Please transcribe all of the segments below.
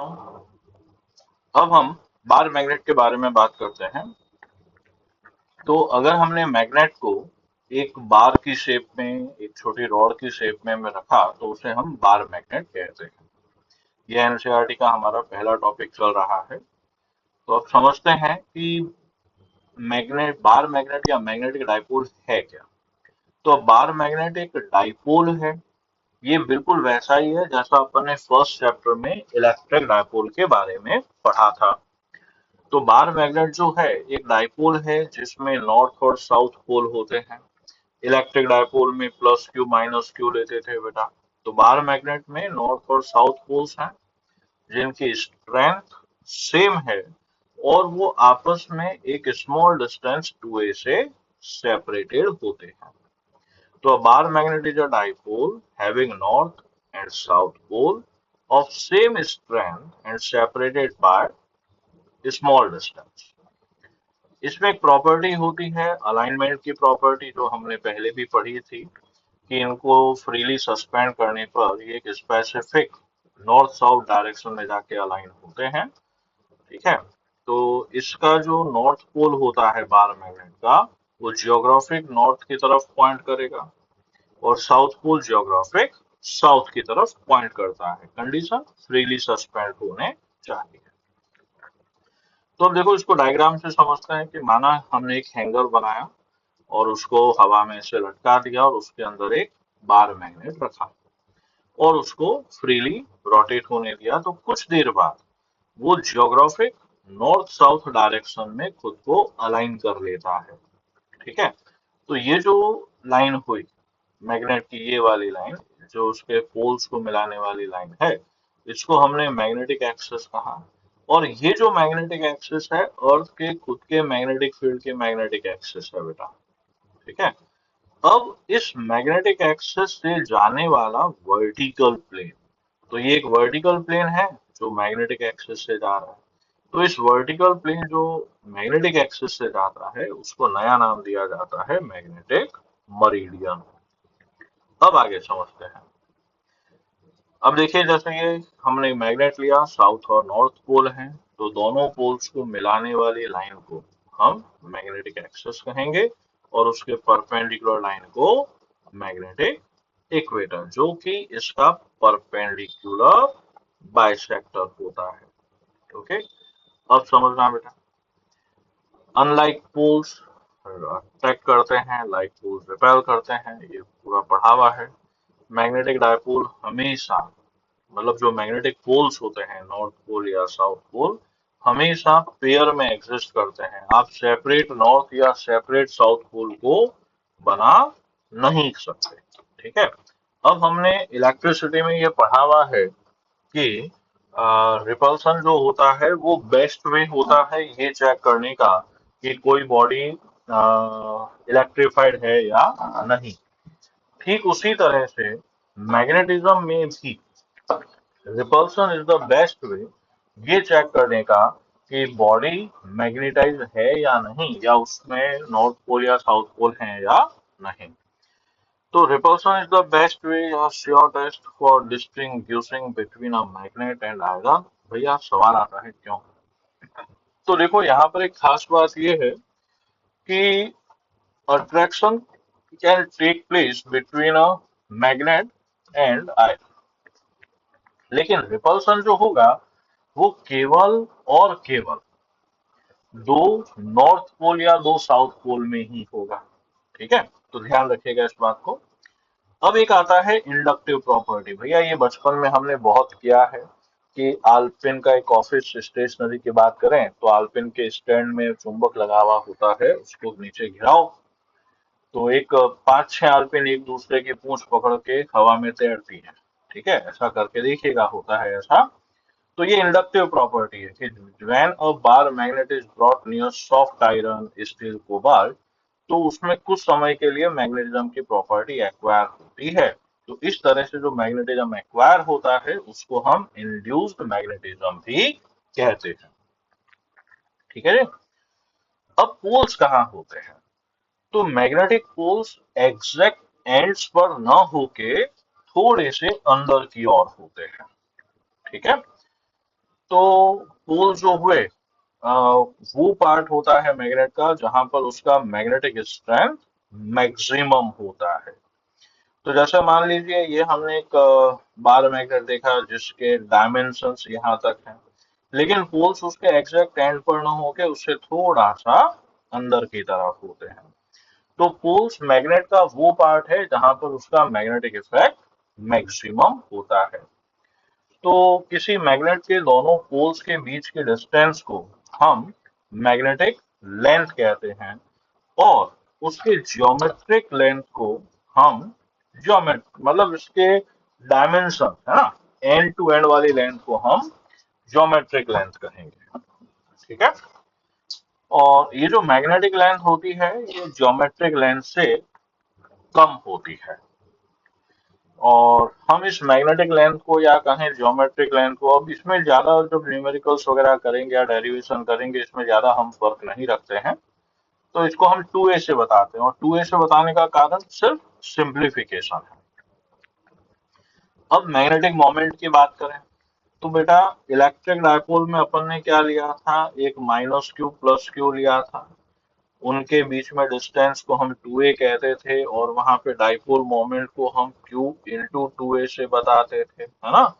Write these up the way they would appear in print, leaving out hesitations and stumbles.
अब हम bar magnet के बारे में बात करते हैं। तो अगर हमने मैग्नेट को एक बार की शेप में, एक छोटी रॉड की शेप में रखा तो उसे हम बार मैग्नेट कहते हैं। यह एनसीईआरटी का हमारा पहला टॉपिक चल रहा है। तो अब समझते हैं कि मैग्नेट, बार मैग्नेट या मैग्नेटिक डाइपोल है क्या। तो अब बार मैग्नेट एक डाइपोल है। ये बिल्कुल वैसा ही है जैसा अपन ने फर्स्ट चैप्टर में इलेक्ट्रिक डाइपोल के बारे में पढ़ा था। तो बार मैग्नेट जो है एक डाइपोल है जिसमें नॉर्थ और साउथ पोल होते हैं। इलेक्ट्रिक डाइपोल में प्लस क्यू माइनस क्यू लेते थे बेटा। तो बार मैग्नेट में नॉर्थ और साउथ पोल्स हैं जिनकी स्ट्रेंथ सेम है और वो आपस में एक स्मॉल डिस्टेंस 2a से सेपरेटेड होते हैं। तो a bar magnet is a dipole having north and south pole of same strength and separated by a small distance. इसमें एक प्रॉपर्टी होती है अलाइनमेंट की प्रॉपर्टी, जो हमने पहले भी पढ़ी थी कि इनको फ्रीली सस्पेंड करने पर ये एक स्पेसिफिक नॉर्थ साउथ डायरेक्शन में जाके अलाइन होते हैं। ठीक है। तो इसका जो नॉर्थ पोल होता है बार मैग्नेट का, वो जियोग्राफिक नॉर्थ की तरफ पॉइंट करेगा और साउथ पोल जियोग्राफिक साउथ की तरफ पॉइंट करता है। कंडीशन फ्रीली सस्पेंड होने चाहिए। तो अब देखो, इसको डायग्राम से समझते हैं कि माना हमने एक हैंगर बनाया और उसको हवा में से लटका दिया और उसके अंदर एक बार मैग्नेट रखा और उसको फ्रीली रोटेट होने दिया। तो कुछ देर बाद वो जियोग्राफिक नॉर्थ साउथ डायरेक्शन में खुद को अलाइन कर लेता है। ठीक है। तो ये जो लाइन हुई मैग्नेट की, ये वाली लाइन जो उसके पोल्स को मिलाने वाली लाइन है, इसको हमने मैग्नेटिक एक्सिस कहा। और ये जो मैग्नेटिक एक्सिस है अर्थ के खुद के मैग्नेटिक फील्ड के मैग्नेटिक एक्सिस है बेटा। ठीक है। अब इस मैग्नेटिक एक्सिस से जाने वाला वर्टिकल प्लेन, तो ये एक वर्टिकल प्लेन है जो मैग्नेटिक एक्सिस से जा रहा है। तो इस वर्टिकल प्लेन जो मैग्नेटिक एक्सिस से जाता है उसको नया नाम दिया जाता है मैग्नेटिक मरीडियन। अब आगे समझते हैं। अब देखिए, जैसे ये हमने मैग्नेट लिया, साउथ और नॉर्थ पोल हैं, तो दोनों पोल्स को मिलाने वाली लाइन को हम मैग्नेटिक एक्सिस कहेंगे और उसके परपेंडिकुलर लाइन को मैग्नेटिक इक्वेटर, जो कि इसका परपेंडिकुलर बाइसेक्टर होता है। ओके। अब समझना बेटा, अनलाइक पोल्स अट्रैक्ट करते हैं, लाइक पोल्स रिपेल करते हैं, ये पूरा पढ़ा हुआ है। मैग्नेटिक डायपोल हमेशा, मतलब जो मैग्नेटिक पोल्स होते हैं नॉर्थ पोल या साउथ पोल, हमेशा पेयर में एग्जिस्ट करते हैं। आप सेपरेट नॉर्थ या सेपरेट साउथ पोल को बना नहीं सकते। ठीक है। अब हमने इलेक्ट्रिसिटी में ये पढ़ा हुआ है कि रिपल्सन जो होता है वो बेस्ट वे होता है ये चेक करने का कि कोई बॉडी इलेक्ट्रिफाइड है या नहीं। ठीक उसी तरह से मैग्नेटिज्म में भी repulsion is the best way ये चेक करने का कि बॉडी मैग्नेटाइज है या नहीं, या उसमें नॉर्थ पोल या साउथ पोल है या नहीं। तो repulsion is the best way or sure test for distinguishing between a magnet and iron। भैया सवाल आता है क्यों। तो देखो, यहाँ पर एक खास बात ये है कि attraction can take place between a magnet and iron, लेकिन repulsion जो होगा वो केवल और केवल दो नॉर्थ पोल या दो साउथ पोल में ही होगा। ठीक है। तो ध्यान रखिएगा इस बात को। अब एक आता है इंडक्टिव प्रॉपर्टी। भैया ये बचपन में हमने बहुत किया है कि आलपिन का एक ऑफिस स्टेशनरी की बात करें तो आलपिन के स्टैंड में चुंबक लगा हुआ होता है, उसको नीचे घिराओ तो एक पांच छह आलपिन एक दूसरे की पूंछ पकड़ के हवा में तैरती है। ठीक है, ऐसा करके देखिएगा, होता है ऐसा। तो ये इंडक्टिव प्रॉपर्टी है कि when a bar magnet is brought near soft iron steel cobalt, तो उसमें कुछ समय के लिए मैग्नेटिज्म की प्रॉपर्टी एक्वायर होती है। तो इस तरह से जो मैग्नेटिज्म एक्वायर होता है उसको हम इंड्यूस्ड मैग्नेटिज्म भी कहते हैं। ठीक है जी। अब पोल्स कहाँ होते हैं। तो मैग्नेटिक पोल्स एग्जैक्ट एंड्स पर न होके थोड़े से अंदर की ओर होते हैं। ठीक है। तो पोल जो हुए वो पार्ट होता है मैग्नेट का जहां पर उसका मैग्नेटिक स्ट्रेंथ मैक्सिमम होता है। तो जैसे मान लीजिए ये हमने एक बार मैग्नेट देखा जिसके डायमेंशंस यहाँ तक हैं, लेकिन पोल्स उसके एग्जैक्ट एंड पर न होके उससे थोड़ा सा अंदर की तरफ होते हैं। तो पोल्स मैग्नेट का वो पार्ट है जहां पर उसका मैग्नेटिक इफेक्ट मैक्सिमम होता है। तो किसी मैग्नेट के दोनों पोल्स के बीच के डिस्टेंस को हम मैग्नेटिक लेंथ कहते हैं, और उसके ज्योमेट्रिक लेंथ को हम ज्योमेट मतलब इसके डायमेंशन है ना, एंड टू एंड वाली लेंथ को हम ज्योमेट्रिक लेंथ कहेंगे। ठीक है। और ये जो मैग्नेटिक लेंथ होती है ये ज्योमेट्रिक लेंथ से कम होती है। और हम इस मैग्नेटिक लेंथ को या कहें ज्योमेट्रिक लेंथ को, अब इसमें ज्यादा जब न्यूमेरिकल्स वगैरह करेंगे या डेरिवेशन करेंगे इसमें ज्यादा हम फर्क नहीं रखते हैं। तो इसको हम 2a से बताते हैं, और 2a से बताने का कारण सिर्फ सिंप्लीफिकेशन है। अब मैग्नेटिक मोमेंट की बात करें तो बेटा इलेक्ट्रिक डायपोल में अपन ने क्या लिया था, एक माइनस क्यू प्लस क्यू लिया था। उनके बीच में डिस्टेंस को हम 2a कहते थे, और वहां पे डायपोल मोमेंट को हम q इंटू 2a से बताते थे, है ना,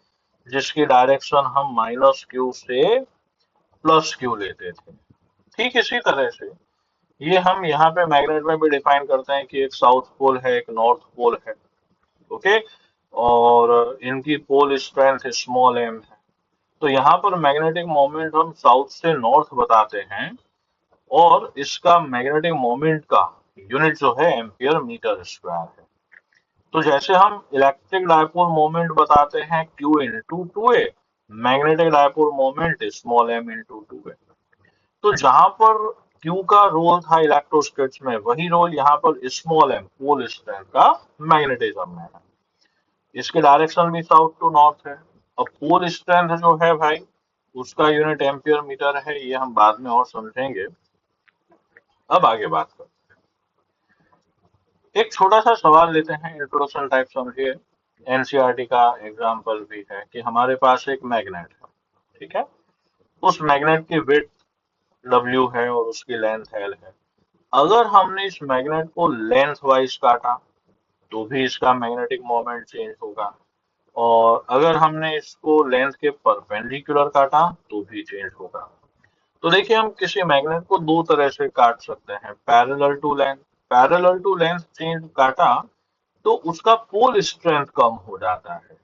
जिसकी डायरेक्शन हम माइनस क्यू से प्लस क्यू लेते थे। ठीक इसी तरह से ये हम यहाँ पे मैग्नेट में भी डिफाइन करते हैं कि एक साउथ पोल है एक नॉर्थ पोल है। ओके। और इनकी पोल स्ट्रेंथ स्मॉल एम है। तो यहाँ पर मैग्नेटिक मोमेंट हम साउथ से नॉर्थ बताते हैं, और इसका मैग्नेटिक मोमेंट का यूनिट जो है एम्पियर मीटर स्क्वायर है। तो जैसे हम इलेक्ट्रिक डायपोल मोमेंट बताते हैं q into two A, magnetic dipole moment small m into two A. तो जहां पर Q का रोल था इलेक्ट्रोस्टैटिक्स में, वही रोल यहाँ पर स्मॉल m पोल स्ट्रेंथ का मैग्नेटिज्म में है। इसके डायरेक्शन भी साउथ टू नॉर्थ है। अब पोल स्ट्रेंथ जो है भाई उसका यूनिट एम्पियर मीटर है, ये हम बाद में और समझेंगे। अब आगे बात करते हैं, एक छोटा सा सवाल लेते हैं, इंट्रोडक्शन टाइप समझिए। एनसीईआरटी का एग्जाम्पल भी है कि हमारे पास एक मैग्नेट है। ठीक है। उस मैग्नेट की विड्थ W है और उसकी लेंथ L है। अगर हमने इस मैग्नेट को लेंथ वाइज काटा तो भी इसका मैग्नेटिक मोमेंट चेंज होगा, और अगर हमने इसको लेंथ के परपेंडिकुलर काटा तो भी चेंज होगा। तो देखिए हम किसी मैग्नेट को दो तरह से काट सकते हैं, parallel to length. Parallel to length change काटा तो उसका पोल स्ट्रेंथ कम हो जाता है।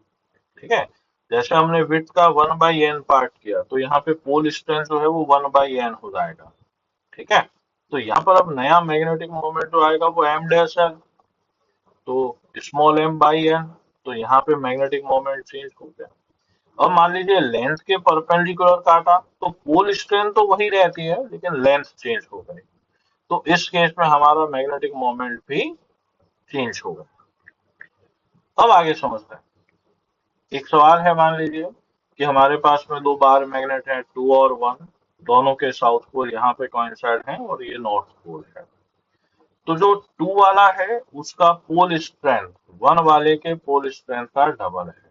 ठीक है। जैसे हमने विड्थ का 1/n पार्ट किया तो यहाँ पे पोल स्ट्रेंथ जो है वो 1/n हो जाएगा। ठीक है। तो यहाँ पर अब नया मैग्नेटिक मोमेंट जो आएगा वो m डैश है, तो स्मॉल m बाई n। तो यहाँ पे मैग्नेटिक मोमेंट चेंज हो गया। अब मान लीजिए लेंथ के परपेंडिकुलर काटा तो पोल स्ट्रेंथ तो वही रहती है लेकिन लेंथ चेंज हो गई। तो इस केस में हमारा मैग्नेटिक मोमेंट भी चेंज होगा। अब आगे समझते हैं, एक सवाल है, मान लीजिए कि हमारे पास में दो बार मैग्नेट है 2 और 1, दोनों के साउथ पोल यहाँ पे कोइंसाइड हैं और ये नॉर्थ पोल है। तो जो 2 वाला है उसका पोल स्ट्रेंथ 1 वाले के पोल स्ट्रेंथ का डबल है।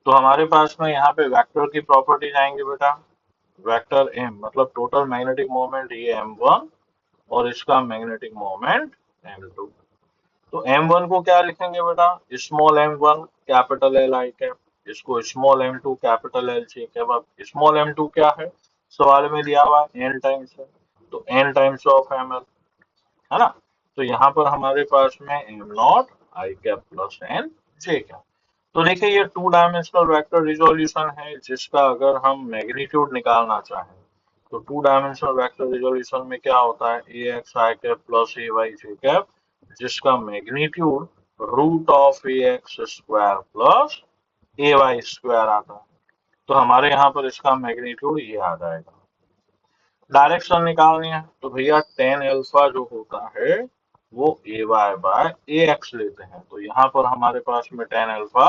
तो हमारे पास में यहाँ पे वेक्टर की प्रॉपर्टी आएंगे बेटा, वेक्टर m मतलब टोटल मैग्नेटिक मोमेंट ये m1 और इसका मैग्नेटिक मोमेंट m2। तो m1 को क्या लिखेंगे बेटा, small m1 capital L I cap, इसको small m2 capital L C cap. अब स्मॉल m2 क्या है, सवाल में दिया हुआ n टाइम्स है, तो n टाइम्स ऑफ ml, है ना। तो यहाँ पर हमारे पास में m not I cap plus n J cap. तो देखिए ये टू डायमेंशनल वेक्टर रिजोल्यूशन है जिसका अगर हम मैग्नीट्यूड निकालना चाहें तो टू डायमेंशनल वेक्टर रिजोल्यूशन में क्या होता है, A X I cap plus A Y J cap, जिसका magnitude root of A X square plus A Y square आता है। तो हमारे यहाँ पर इसका मैग्नीट्यूड ये आ जाएगा। डायरेक्शन निकालनी है तो भैया टेन अल्फा जो होता है वो ए वाई बाय ए एक्स लेते हैं। तो यहाँ पर हमारे पास में tan alpha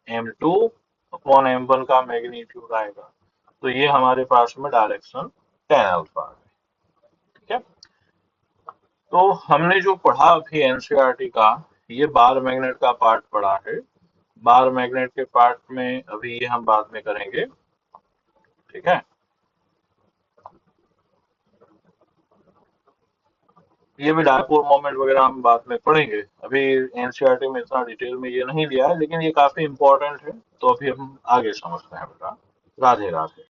m2 upon m1 का मैग्नीट्यूड आएगा। तो ये हमारे पास में डायरेक्शन टेन अल्फा है। ठीक है। तो हमने जो पढ़ा अभी एनसीईआरटी का, ये बार मैग्नेट का पार्ट पढ़ा है। बार मैग्नेट के पार्ट में अभी ये हम बाद में करेंगे। ठीक है। ये भी डायपोल मोमेंट वगैरह हम बाद में पढ़ेंगे। अभी एनसीईआरटी में इतना डिटेल में ये नहीं लिया है, लेकिन ये काफी इंपॉर्टेंट है, तो अभी हम आगे समझते हैं बेटा। राधे राधे।